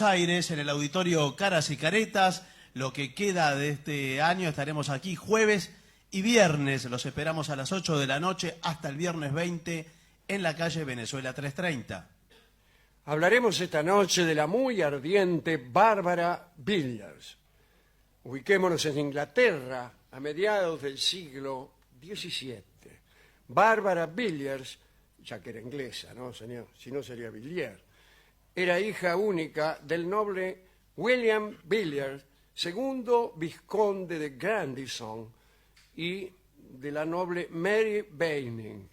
Aires, en el auditorio Caras y Caretas. Lo que queda de este año estaremos aquí jueves y viernes. Los esperamos a las 8 de la noche hasta el viernes 20 en la calle Venezuela 330. Hablaremos esta noche de la muy ardiente Bárbara Villiers. Ubiquémonos en Inglaterra a mediados del siglo XVII. Bárbara Villiers, ya que era inglesa, ¿no, señor? Si no sería Villiers. Era hija única del noble William Villiers, segundo vizconde de Grandison, y de la noble Mary Beining.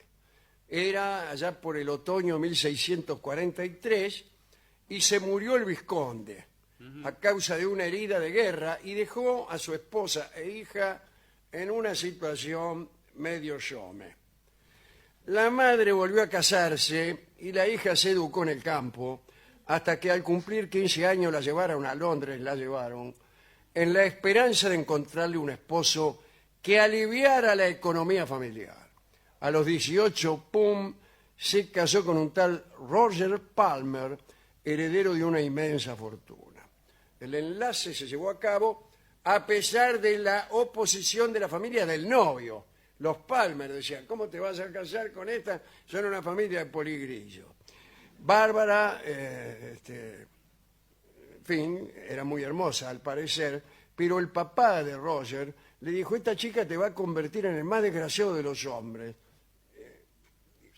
Era allá por el otoño 1643 y se murió el vizconde a causa de una herida de guerra y dejó a su esposa e hija en una situación medio shome. La madre volvió a casarse y la hija se educó en el campo hasta que al cumplir 15 años la llevaron a Londres, en la esperanza de encontrarle un esposo que aliviara la economía familiar. A los 18, se casó con un tal Roger Palmer, heredero de una inmensa fortuna. El enlace se llevó a cabo a pesar de la oposición de la familia del novio. Los Palmer decían, ¿cómo te vas a casar con esta? Son una familia de poligrillo. Bárbara, en fin, era muy hermosa al parecer, pero el papá de Roger le dijo, esta chica te va a convertir en el más desgraciado de los hombres.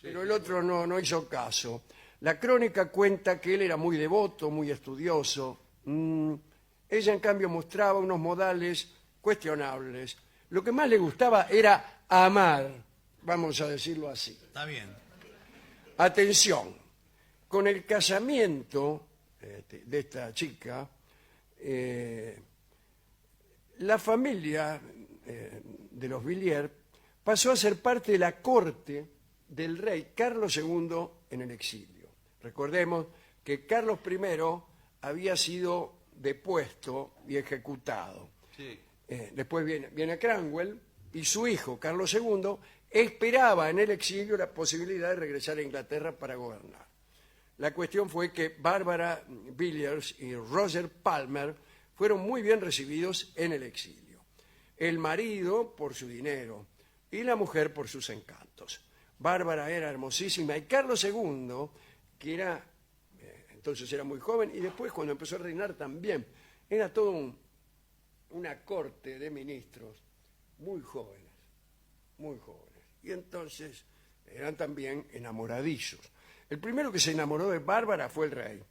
Pero el otro no hizo caso. La crónica cuenta que él era muy devoto, muy estudioso. Ella, en cambio, mostraba unos modales cuestionables. Lo que más le gustaba era amar, vamos a decirlo así. Está bien. Atención. Con el casamiento de esta chica, la familia de los Villiers pasó a ser parte de la corte del rey Carlos II en el exilio. Recordemos que Carlos I había sido depuesto y ejecutado. Sí. Después viene Cromwell y su hijo, Carlos II, esperaba en el exilio la posibilidad de regresar a Inglaterra para gobernar. La cuestión fue que Bárbara Villiers y Roger Palmer fueron muy bien recibidos en el exilio. El marido por su dinero y la mujer por sus encantos. Bárbara era hermosísima y Carlos II, que era entonces era muy joven, y después cuando empezó a reinar también, era todo una corte de ministros muy jóvenes, muy jóvenes. Y entonces eran también enamoradizos. El primero que se enamoró de Bárbara fue el rey.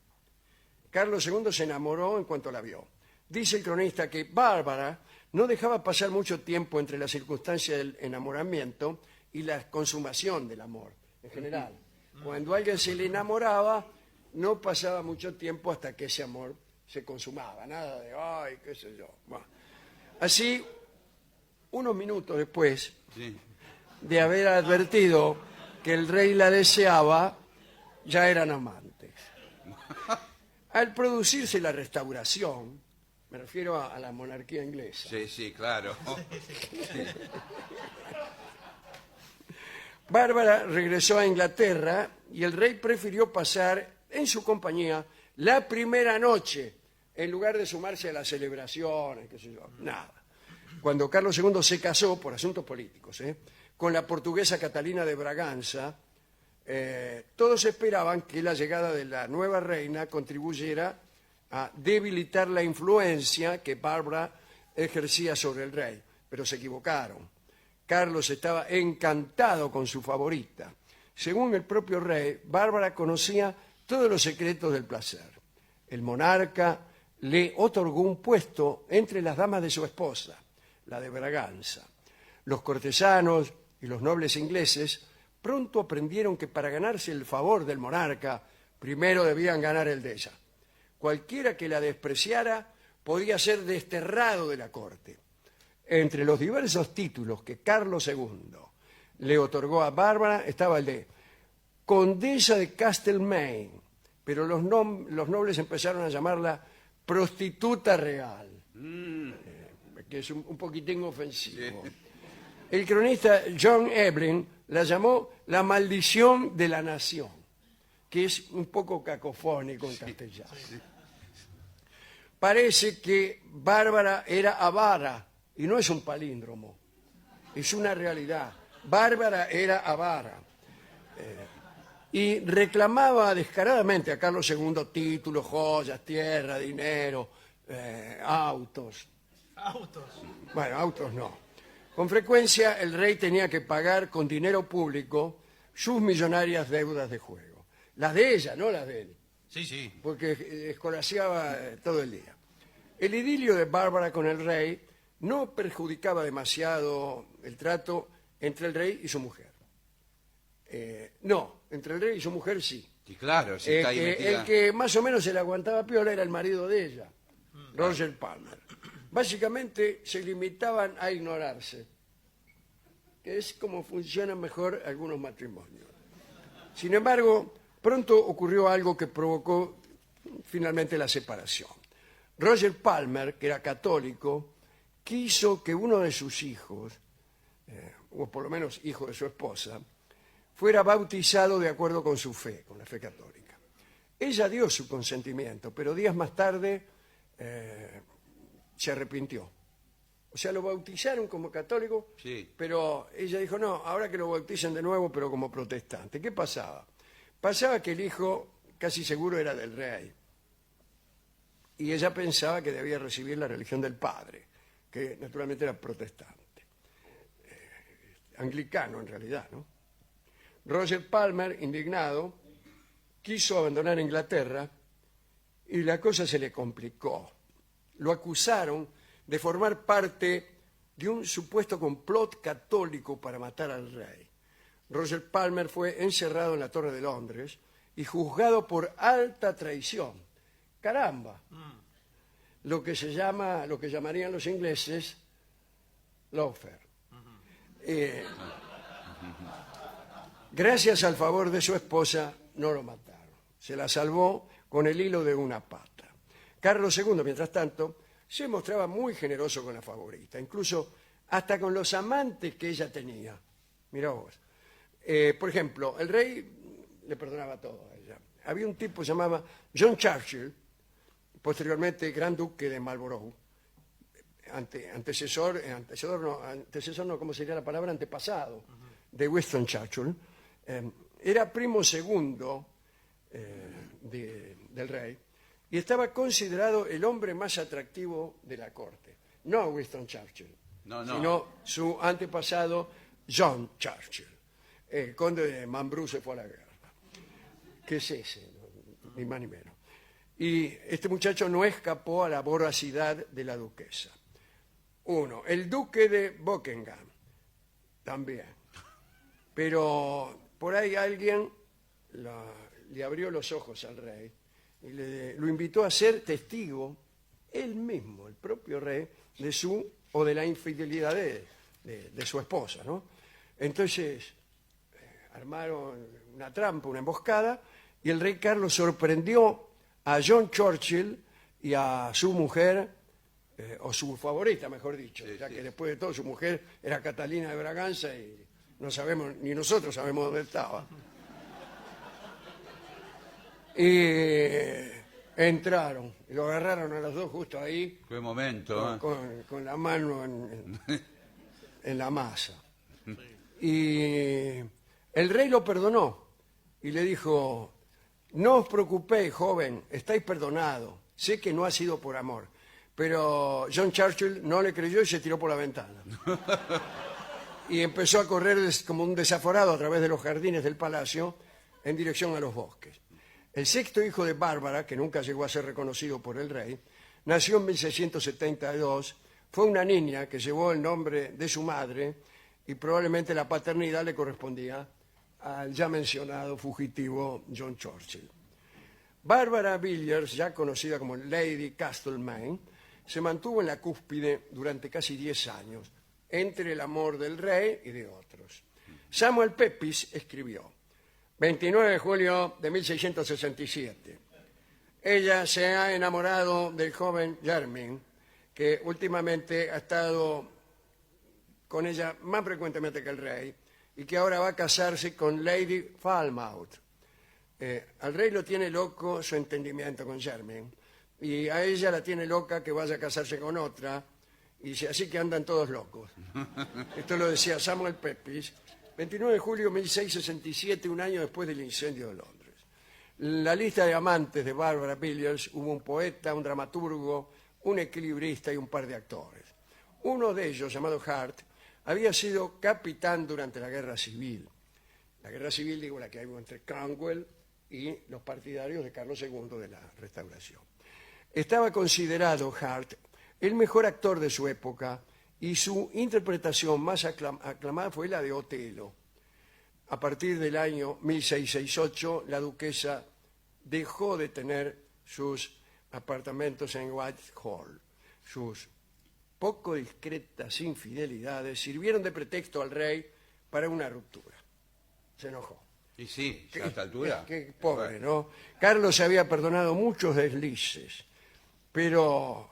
Carlos II se enamoró en cuanto la vio. Dice el cronista que Bárbara no dejaba pasar mucho tiempo entre la circunstancia del enamoramiento y la consumación del amor, en general. Cuando alguien se le enamoraba, no pasaba mucho tiempo hasta que ese amor se consumaba. Nada de, ay, qué sé yo. Bueno. Así, unos minutos después de haber advertido que el rey la deseaba, ya eran amantes. Al producirse la restauración, me refiero a la monarquía inglesa. Sí, sí, claro. Bárbara regresó a Inglaterra y el rey prefirió pasar en su compañía la primera noche, en lugar de sumarse a las celebraciones, qué sé yo, nada. Cuando Carlos II se casó, por asuntos políticos, con la portuguesa Catalina de Braganza, todos esperaban que la llegada de la nueva reina contribuyera a debilitar la influencia que Bárbara ejercía sobre el rey, pero se equivocaron. Carlos estaba encantado con su favorita. Según el propio rey, Bárbara conocía todos los secretos del placer. El monarca le otorgó un puesto entre las damas de su esposa, la de Braganza. Los cortesanos y los nobles ingleses pronto aprendieron que para ganarse el favor del monarca, primero debían ganar el de ella. Cualquiera que la despreciara podía ser desterrado de la corte. Entre los diversos títulos que Carlos II le otorgó a Bárbara estaba el de Condesa de Castlemaine, pero los nobles empezaron a llamarla prostituta real, que es un poquitín ofensivo. Sí. El cronista John Evelyn la llamó la maldición de la nación, que es un poco cacofónico en castellano. Sí. parece que Bárbara era avara, y no es un palíndromo, es una realidad. Bárbara era avara. Y reclamaba descaradamente a Carlos II títulos, joyas, tierra, dinero, autos. Autos. Bueno, autos no. Con frecuencia el rey tenía que pagar con dinero público sus millonarias deudas de juego. Las de ella, no las de él, Sí, sí. porque escolaseaba todo el día. El idilio de Bárbara con el rey no perjudicaba demasiado el trato entre el rey y su mujer. No, entre el rey y su mujer sí. Y claro, si está ahí metida. El que más o menos se la aguantaba piola era el marido de ella, Roger Palmer. Básicamente se limitaban a ignorarse, que es como funcionan mejor algunos matrimonios. Sin embargo, pronto ocurrió algo que provocó finalmente la separación. Roger Palmer, que era católico, quiso que uno de sus hijos, o por lo menos hijo de su esposa, fuera bautizado de acuerdo con su fe, con la fe católica. Ella dio su consentimiento, pero días más tarde se arrepintió. O sea, lo bautizaron como católico, Sí. pero ella dijo, no, ahora que lo bauticen de nuevo, pero como protestante. ¿Qué pasaba? Pasaba que el hijo casi seguro era del rey. Y ella pensaba que debía recibir la religión del padre, que naturalmente era protestante. Anglicano en realidad, ¿no? Roger Palmer, indignado, quiso abandonar Inglaterra y la cosa se le complicó. Lo acusaron de formar parte de un supuesto complot católico para matar al rey. Roger Palmer fue encerrado en la Torre de Londres y juzgado por alta traición. ¡Caramba! Lo que llamarían los ingleses lawfare. Gracias al favor de su esposa, no lo mataron. Se la salvó con el hilo de una pata. Carlos II, mientras tanto, se mostraba muy generoso con la favorita, incluso hasta con los amantes que ella tenía. Mirá vos. Por ejemplo, el rey le perdonaba todo a ella. Había un tipo que se llamaba John Churchill, posteriormente Gran Duque de Marlborough, antecesor no, ¿cómo sería la palabra? Antepasado de Winston Churchill. Era primo segundo del rey y estaba considerado el hombre más atractivo de la corte. No Winston Churchill, sino su antepasado John Churchill. El conde de Mambrú se fue a la guerra. ¿Qué es ese? Ni más ni menos. Y este muchacho no escapó a la voracidad de la duquesa. Uno, el duque de Buckingham, también. Pero por ahí alguien le abrió los ojos al rey y lo invitó a ser testigo, él mismo, el propio rey, de la infidelidad de su esposa, ¿no? Entonces armaron una trampa, una emboscada, y el rey Carlos sorprendió a John Churchill y a su mujer, o su favorita, mejor dicho, ya que después de todo su mujer era Catalina de Braganza y no sabemos, ni nosotros sabemos dónde estaba. Y entraron, y lo agarraron a los dos justo ahí. Qué momento, con la mano en la masa. Y el rey lo perdonó y le dijo, no os preocupéis, joven, estáis perdonados. Sé que no ha sido por amor. Pero John Churchill no le creyó y se tiró por la ventana. Y empezó a correr como un desaforado a través de los jardines del palacio en dirección a los bosques. El sexto hijo de Bárbara, que nunca llegó a ser reconocido por el rey, nació en 1672, fue una niña que llevó el nombre de su madre y probablemente la paternidad le correspondía al ya mencionado fugitivo John Churchill. Bárbara Villiers, ya conocida como Lady Castlemaine, se mantuvo en la cúspide durante casi 10 años, entre el amor del rey y de otros. Samuel Pepys escribió, 29 de julio de 1667, ella se ha enamorado del joven Jermyn, que últimamente ha estado con ella más frecuentemente que el rey, y que ahora va a casarse con Lady Falmouth. Al rey lo tiene loco su entendimiento con Jermyn, y a ella la tiene loca que vaya a casarse con otra, y dice, así que andan todos locos. Esto lo decía Samuel Pepys, 29 de julio de 1667, un año después del incendio de Londres. En la lista de amantes de Barbara Villiers hubo un poeta, un dramaturgo, un equilibrista y un par de actores. Uno de ellos, llamado Hart, había sido capitán durante la Guerra Civil. La Guerra Civil, digo, la que hubo entre Cromwell y los partidarios de Carlos II de la Restauración. Estaba considerado Hart el mejor actor de su época y su interpretación más aclamada fue la de Otelo. A partir del año 1668, la duquesa dejó de tener sus apartamentos en Whitehall. Sus poco discretas infidelidades sirvieron de pretexto al rey para una ruptura. Se enojó. Y sí, a esta altura. Qué pobre, ¿no? Carlos se había perdonado muchos deslices, pero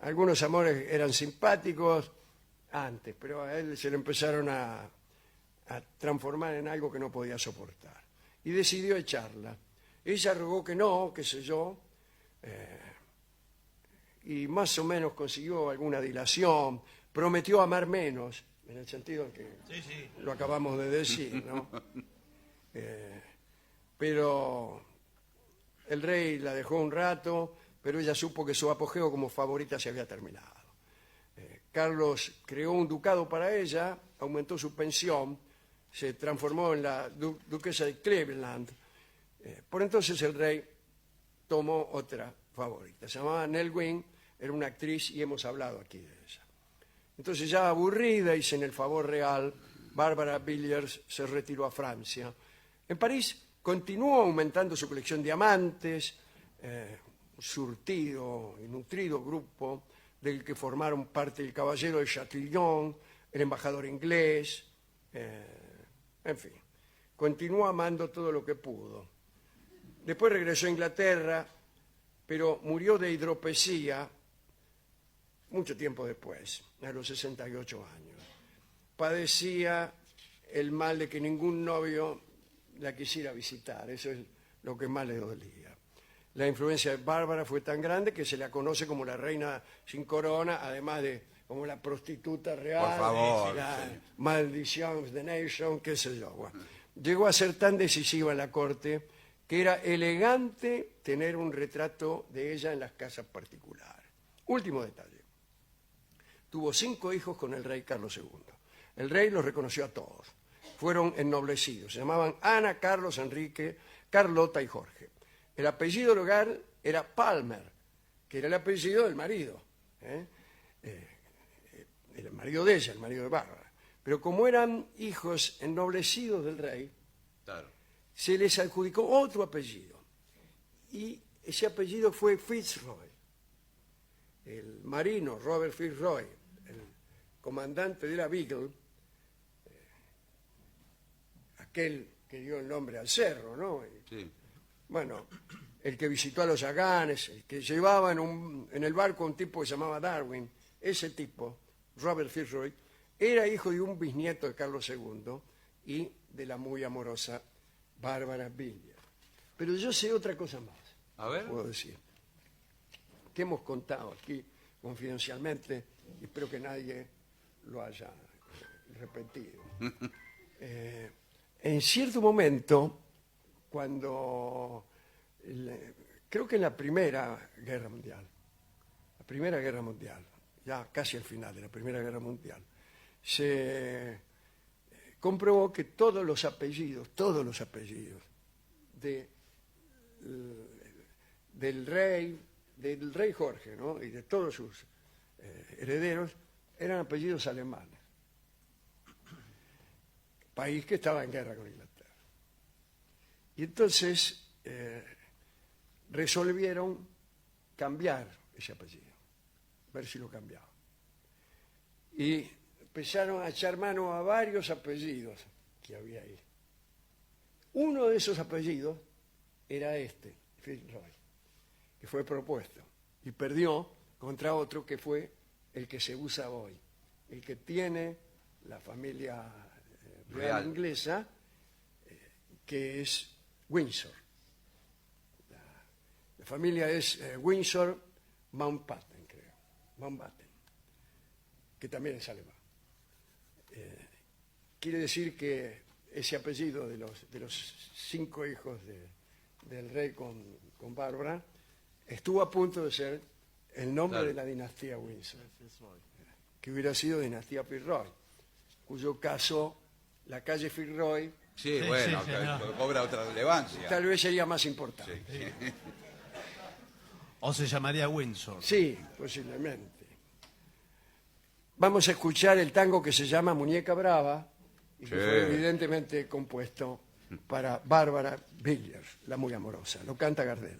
algunos amores eran simpáticos antes, pero a él se le empezaron a transformar en algo que no podía soportar. Y decidió echarla. Ella rogó que no, qué sé yo, y más o menos consiguió alguna dilación, prometió amar menos, en el sentido en que lo acabamos de decir, ¿no? Pero el rey la dejó un rato, pero ella supo que su apogeo como favorita se había terminado. Carlos creó un ducado para ella, aumentó su pensión, se transformó en la duquesa de Cleveland. Por entonces el rey tomó otra favorita, se llamaba Nell Gwyn, era una actriz y hemos hablado aquí de ella. Entonces, ya aburrida y sin el favor real, Barbara Villiers se retiró a Francia. En París continuó aumentando su colección de amantes, un surtido y nutrido grupo del que formaron parte el caballero de Chatillon, el embajador inglés, en fin, continuó amando todo lo que pudo. Después regresó a Inglaterra, pero murió de hidropesía mucho tiempo después, a los 68 años. Padecía el mal de que ningún novio la quisiera visitar, eso es lo que más le dolía. La influencia de Bárbara fue tan grande que se la conoce como la reina sin corona, además de como la prostituta real, por favor, la sí. maldición of the nation, qué sé yo. Bueno, llegó a ser tan decisiva en la corte que era elegante tener un retrato de ella en las casas particulares. Último detalle. Tuvo 5 hijos con el rey Carlos II. El rey los reconoció a todos. Fueron ennoblecidos. Se llamaban Ana, Carlos, Enrique, Carlota y Jorge. El apellido legal era Palmer, que era el apellido del marido. El marido de ella, el marido de Bárbara. Pero como eran hijos ennoblecidos del rey, Claro. se les adjudicó otro apellido. Y ese apellido fue Fitzroy. El marino Robert Fitzroy, el comandante de la Beagle, aquel que dio el nombre al cerro, ¿no? Sí. Bueno, el que visitó a los Aganes, el que llevaba en el barco a un tipo que se llamaba Darwin, ese tipo, Robert Fitzroy, era hijo de un bisnieto de Carlos II y de la muy amorosa Bárbara Villiers. Pero yo sé otra cosa más, A ver. puedo decir, que hemos contado aquí confidencialmente y espero que nadie lo haya repetido. En cierto momento, cuando creo que en la Primera Guerra Mundial, ya casi al final de la Primera Guerra Mundial, se comprobó que todos los apellidos del rey Jorge, ¿no? Y de todos sus herederos eran apellidos alemanes, país que estaba en guerra con Inglaterra. Y entonces resolvieron cambiar ese apellido, ver si lo cambiaban. Y empezaron a echar mano a varios apellidos que había ahí. Uno de esos apellidos era este, Fitzroy, que fue propuesto y perdió contra otro que fue el que se usa hoy, el que tiene la familia real inglesa, que es Windsor, la familia es Windsor Mountbatten, creo. Mountbatten, que también es alemán. Quiere decir que ese apellido de los 5 hijos del rey con Bárbara estuvo a punto de ser el nombre de la dinastía Windsor, que hubiera sido dinastía Fitzroy, cuyo caso la calle Fitzroy Sí, Sí, bueno, sí, que señor. cobra otra relevancia. tal vez sería más importante. O se llamaría Windsor. Sí, posiblemente. Vamos a escuchar el tango que se llama Muñeca Brava y que Sí. fue evidentemente compuesto para Bárbara Villiers, la muy amorosa. Lo canta Gardel.